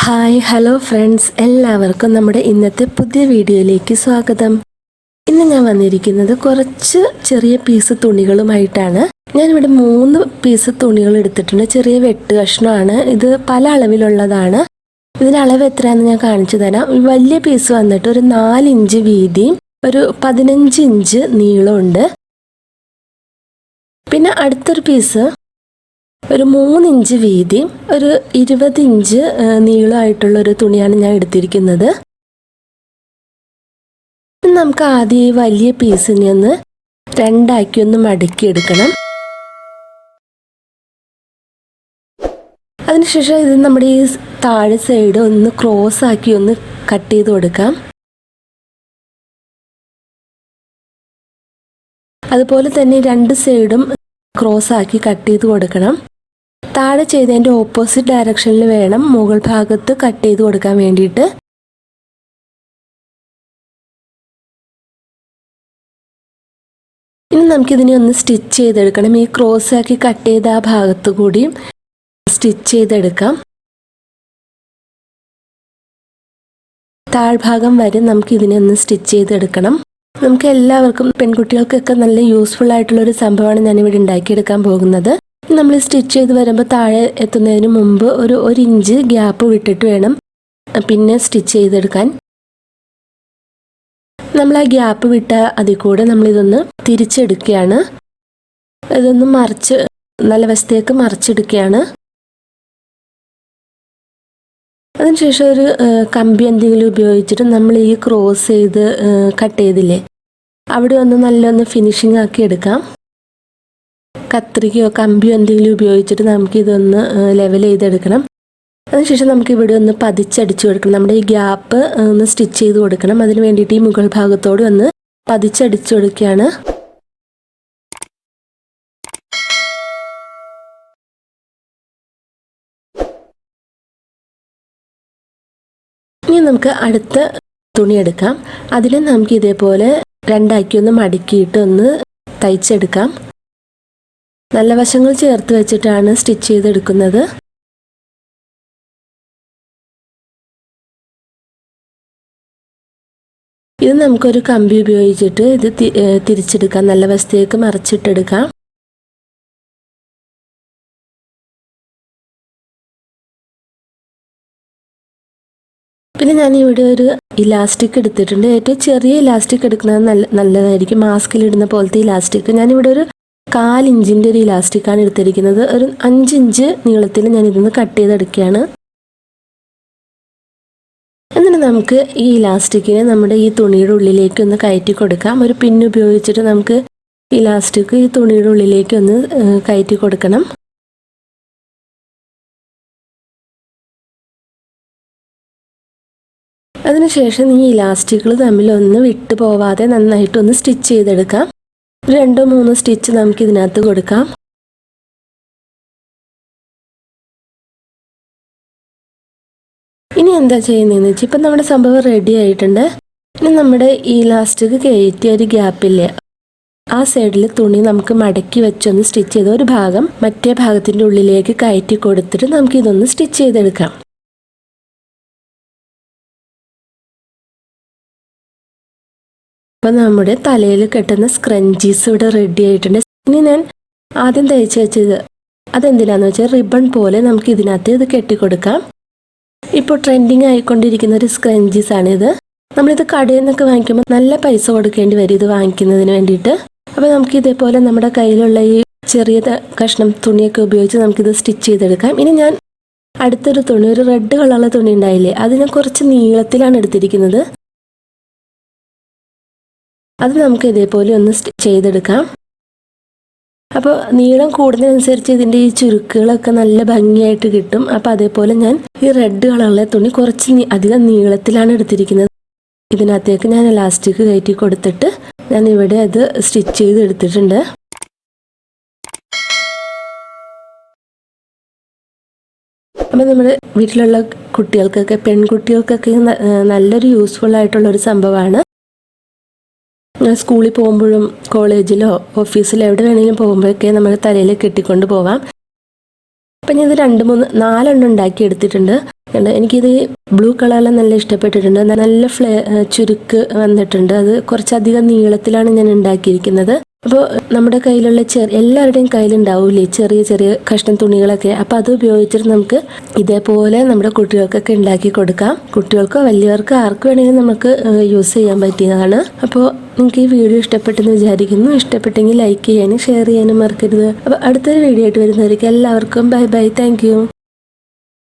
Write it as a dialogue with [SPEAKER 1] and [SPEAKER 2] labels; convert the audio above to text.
[SPEAKER 1] Hi hello friends, എല്ലാവർക്കും നമ്മുടെ ഇന്നത്തെ പുതിയ വീഡിയോയിലേക്ക് സ്വാഗതം. ഇന്ന് ഞാൻ വന്നിരിക്കുന്നത് കുറച്ച് ചെറിയ പീസ് തുണികളുമായിട്ടാണ്. ഞാനിവിടെ 3 പീസ് തുണികൾ എടുത്തിട്ടുണ്ട്. ചെറിയ വെട്ട് കഷ്ണമാണ്. ഇത് പല അളവിലുള്ളതാണ്. ഇതിൻ്റെ അളവ് എത്രയാണെന്ന് ഞാൻ കാണിച്ചു തരാം. വലിയ പീസ് വന്നിട്ട് ഒരു 4 ഇഞ്ച് വീതിയും ഒരു 15 ഇഞ്ച് നീളമുണ്ട്. പിന്നെ അടുത്തൊരു പീസ് ഒരു 3 ഇഞ്ച് വീതിയും ഒരു 20 ഇഞ്ച് നീളമായിട്ടുള്ളൊരു തുണിയാണ് ഞാൻ എടുത്തിരിക്കുന്നത്. നമുക്ക് ആദ്യം ഈ വലിയ പീസിനെ ഒന്ന് രണ്ടാക്കി ഒന്ന് മടക്കിയെടുക്കണം. അതിനുശേഷം ഇത് നമ്മുടെ ഈ താഴെ സൈഡ് ഒന്ന് ക്രോസ് ആക്കി ഒന്ന് കട്ട് ചെയ്ത് കൊടുക്കാം. അതുപോലെ തന്നെ 2 സൈഡും ക്രോസ് ആക്കി കട്ട് ചെയ്ത് കൊടുക്കണം. താഴെ ചെയ്തതിൻ്റെ ഓപ്പോസിറ്റ് ഡയറക്ഷനിൽ വേണം മുകൾ ഭാഗത്ത് കട്ട് ചെയ്ത് കൊടുക്കാൻ വേണ്ടിയിട്ട്. ഇനി നമുക്കിതിനെ ഒന്ന് സ്റ്റിച്ച് ചെയ്തെടുക്കണം. ഈ ക്രോസ് ആക്കി കട്ട് ചെയ്ത ആ ഭാഗത്ത് കൂടി സ്റ്റിച്ച് ചെയ്തെടുക്കാം. താഴ്ഭാഗം വരെ നമുക്കിതിനെ ഒന്ന് സ്റ്റിച്ച് ചെയ്തെടുക്കണം. നമുക്ക് എല്ലാവർക്കും പെൺകുട്ടികൾക്കൊക്കെ നല്ല യൂസ്ഫുൾ ആയിട്ടുള്ളൊരു സംഭവമാണ് ഞാനിവിടെ ഉണ്ടാക്കിയെടുക്കാൻ പോകുന്നത്. നമ്മൾ സ്റ്റിച്ച് ചെയ്ത് വരുമ്പോൾ താഴെ എത്തുന്നതിന് മുമ്പ് ഒരു 1 ഇഞ്ച് ഗ്യാപ്പ് വിട്ടിട്ട് വേണം പിന്നെ സ്റ്റിച്ച് ചെയ്തെടുക്കാൻ. നമ്മൾ ആ ഗ്യാപ്പ് വിട്ട അതിൽ കൂടെ നമ്മളിതൊന്ന് തിരിച്ചെടുക്കുകയാണ്. ഇതൊന്ന് നല്ല വശത്തേക്ക് മറിച്ചെടുക്കുകയാണ്. അതിനുശേഷം ഒരു കമ്പി എന്തെങ്കിലും ഉപയോഗിച്ചിട്ട് നമ്മൾ ഈ ക്രോസ് ചെയ്ത് കട്ട് ചെയ്തില്ലേ, അവിടെ ഒന്ന് നല്ലൊന്ന് ഫിനിഷിംഗ് ആക്കി എടുക്കാം. കത്രികയോ കമ്പിയോ എന്തെങ്കിലും ഉപയോഗിച്ചിട്ട് നമുക്കിതൊന്ന് ലെവൽ ചെയ്തെടുക്കണം. അതിനുശേഷം നമുക്ക് ഇവിടെ ഒന്ന് പതിച്ചടിച്ചു കൊടുക്കണം. നമ്മുടെ ഈ ഗ്യാപ്പ് ഒന്ന് സ്റ്റിച്ച് ചെയ്ത് കൊടുക്കണം. അതിന് വേണ്ടിയിട്ട് ഈ മുകൾ ഭാഗത്തോട് ഒന്ന് പതിച്ചടിച്ചു കൊടുക്കുകയാണ്. ഇനി നമുക്ക് അടുത്ത തുണി എടുക്കാം. അതിൽ നമുക്ക് ഇതേപോലെ രണ്ടാക്കി ഒന്ന് മടക്കിയിട്ട് ഒന്ന് തയ്ച്ചെടുക്കാം. നല്ല വശങ്ങൾ ചേർത്ത് വെച്ചിട്ടാണ് സ്റ്റിച്ച് ചെയ്തെടുക്കുന്നത്. ഇത് നമുക്കൊരു കമ്പി ഉപയോഗിച്ചിട്ട് ഇത് തിരിച്ചെടുക്കാം. നല്ല വശത്തേക്ക് മറിച്ചിട്ടെടുക്കാം. പിന്നെ ഞാനിവിടെ ഒരു ഇലാസ്റ്റിക് എടുത്തിട്ടുണ്ട്. ഏറ്റവും ചെറിയ ഇലാസ്റ്റിക് എടുക്കുന്നത് നല്ലതായിരിക്കും. മാസ്കിലിടുന്ന പോലത്തെ ഇലാസ്റ്റിക്. ഞാനിവിടെ ഒരു 1/4 ഇഞ്ചിൻ്റെ ഒരു ഇലാസ്റ്റിക്കാണ് എടുത്തിരിക്കുന്നത്. ഒരു 5 ഇഞ്ച് നീളത്തിൽ ഞാൻ ഇതൊന്ന് കട്ട് ചെയ്തെടുക്കുകയാണ്. എന്നിട്ട് നമുക്ക് ഈ ഇലാസ്റ്റിക്കിനെ നമ്മുടെ ഈ തുണിയുടെ ഉള്ളിലേക്ക് ഒന്ന് കയറ്റി കൊടുക്കാം. ഒരു പിൻ ഉപയോഗിച്ചിട്ട് നമുക്ക് ഇലാസ്റ്റിക് ഈ തുണിയുടെ ഉള്ളിലേക്ക് ഒന്ന് കയറ്റി കൊടുക്കണം. അതിനുശേഷം ഈ ഇലാസ്റ്റിക്കുകൾ തമ്മിൽ ഒന്ന് വിട്ടു പോവാതെ നന്നായിട്ടൊന്ന് സ്റ്റിച്ച് ചെയ്തെടുക്കാം. 2-3 സ്റ്റിച്ച് നമുക്ക് ഇതിനകത്ത് കൊടുക്കാം. ഇനി എന്താ ചെയ്യുന്നതെന്ന് വെച്ചാൽ ഇപ്പം നമ്മുടെ സംഭവം റെഡി ആയിട്ടുണ്ട്. ഇനി നമ്മുടെ ഈ ഇലാസ്റ്റിക് കയറ്റിയ ഒരു ഗ്യാപ്പില്ലേ, ആ സൈഡിൽ തുണി നമുക്ക് മടക്കി വെച്ചൊന്ന് സ്റ്റിച്ച് ചെയ്ത് ഒരു ഭാഗം മറ്റേ ഭാഗത്തിൻ്റെ ഉള്ളിലേക്ക് കയറ്റി കൊടുത്തിട്ട് നമുക്ക് ഇതൊന്ന് സ്റ്റിച്ച് ചെയ്തെടുക്കാം. അപ്പം നമ്മുടെ തലയിൽ കെട്ടുന്ന സ്ക്രഞ്ചീസ് ഇവിടെ റെഡി ആയിട്ടുണ്ട്. ഇനി ഞാൻ ആദ്യം തയ്ച്ച് വെച്ചത് അതെന്തിനാന്ന് വെച്ചാൽ റിബൺ പോലെ നമുക്ക് ഇതിനകത്ത് ഇത് കെട്ടിക്കൊടുക്കാം. ഇപ്പോൾ ട്രെൻഡിങ് ആയിക്കൊണ്ടിരിക്കുന്ന ഒരു സ്ക്രഞ്ചീസാണിത്. നമ്മളിത് കടയിൽ നിന്നൊക്കെ വാങ്ങിക്കുമ്പോൾ നല്ല പൈസ കൊടുക്കേണ്ടി വരും ഇത് വാങ്ങിക്കുന്നതിന് വേണ്ടിയിട്ട്. അപ്പോൾ നമുക്ക് ഇതേപോലെ നമ്മുടെ കയ്യിലുള്ള ഈ ചെറിയ കഷ്ണം തുണിയൊക്കെ ഉപയോഗിച്ച് നമുക്കിത് സ്റ്റിച്ച് ചെയ്തെടുക്കാം. ഇനി ഞാൻ അടുത്തൊരു തുണി, ഒരു റെഡ് കളറുള്ള തുണി ഉണ്ടായില്ലേ, അത് ഞാൻ കുറച്ച് നീളത്തിലാണ് എടുത്തിരിക്കുന്നത്. അത് നമുക്ക് ഇതേപോലെ ഒന്ന് സ്റ്റിച്ച് ചെയ്തെടുക്കാം. അപ്പോൾ നീളം കൂടുന്നതനുസരിച്ച് ഇതിൻ്റെ ഈ ചുരുക്കുകളൊക്കെ നല്ല ഭംഗിയായിട്ട് കിട്ടും. അപ്പോൾ അതേപോലെ ഞാൻ ഈ റെഡ് കളറിലെ തുണി കുറച്ച് അധികം നീളത്തിലാണ് എടുത്തിരിക്കുന്നത്. ഇതിനകത്തേക്ക് ഞാൻ ഇലാസ്റ്റിക് കയറ്റി കൊടുത്തിട്ട് ഞാൻ ഇവിടെ അത് സ്റ്റിച്ച് ചെയ്ത് എടുത്തിട്ടുണ്ട്. അപ്പോൾ നമ്മുടെ വീട്ടിലുള്ള കുട്ടികൾക്കൊക്കെ പെൺകുട്ടികൾക്കൊക്കെ നല്ലൊരു യൂസ്ഫുൾ ആയിട്ടുള്ളൊരു സംഭവമാണ്. സ്കൂളിൽ പോകുമ്പോഴും കോളേജിലോ ഓഫീസിലോ എവിടെ വേണമെങ്കിലും പോകുമ്പോഴൊക്കെ നമ്മൾ തലയിൽ കെട്ടിക്കൊണ്ട് പോവാം. അപ്പം ഞാൻ ഇത് 2, 3, 4 ഉണ്ടാക്കി എടുത്തിട്ടുണ്ട്. എനിക്കിത് ബ്ലൂ കളറിൽ നല്ല ഇഷ്ടപ്പെട്ടിട്ടുണ്ട്. നല്ല ചുരുക്ക് വന്നിട്ടുണ്ട്. അത് കുറച്ചധികം നീളത്തിലാണ് ഞാൻ ഉണ്ടാക്കിയിരിക്കുന്നത്. അപ്പോൾ നമ്മുടെ കയ്യിലുള്ള എല്ലാവരുടെയും കയ്യിലുണ്ടാവില്ലേ ചെറിയ ചെറിയ കഷ്ണം തുണികളൊക്കെ. അപ്പോൾ അത് ഉപയോഗിച്ചിട്ട് നമുക്ക് ഇതേപോലെ നമ്മുടെ കുട്ടികൾക്കൊക്കെ ഉണ്ടാക്കി കൊടുക്കാം. കുട്ടികൾക്കോ വലിയവർക്കോ ആർക്ക് വേണമെങ്കിലും നമുക്ക് യൂസ് ചെയ്യാൻ പറ്റിയതാണ്. അപ്പോൾ നിങ്ങൾക്ക് ഈ വീഡിയോ ഇഷ്ടപ്പെട്ടെന്ന് വിചാരിക്കുന്നു. ഇഷ്ടപ്പെട്ടെങ്കിൽ ലൈക്ക് ചെയ്യാനും ഷെയർ ചെയ്യാനും മറക്കരുത്. അപ്പോൾ അടുത്തൊരു വീഡിയോ ആയിട്ട് വരുന്നവർക്ക് എല്ലാവർക്കും ബൈ ബൈ. Thank you.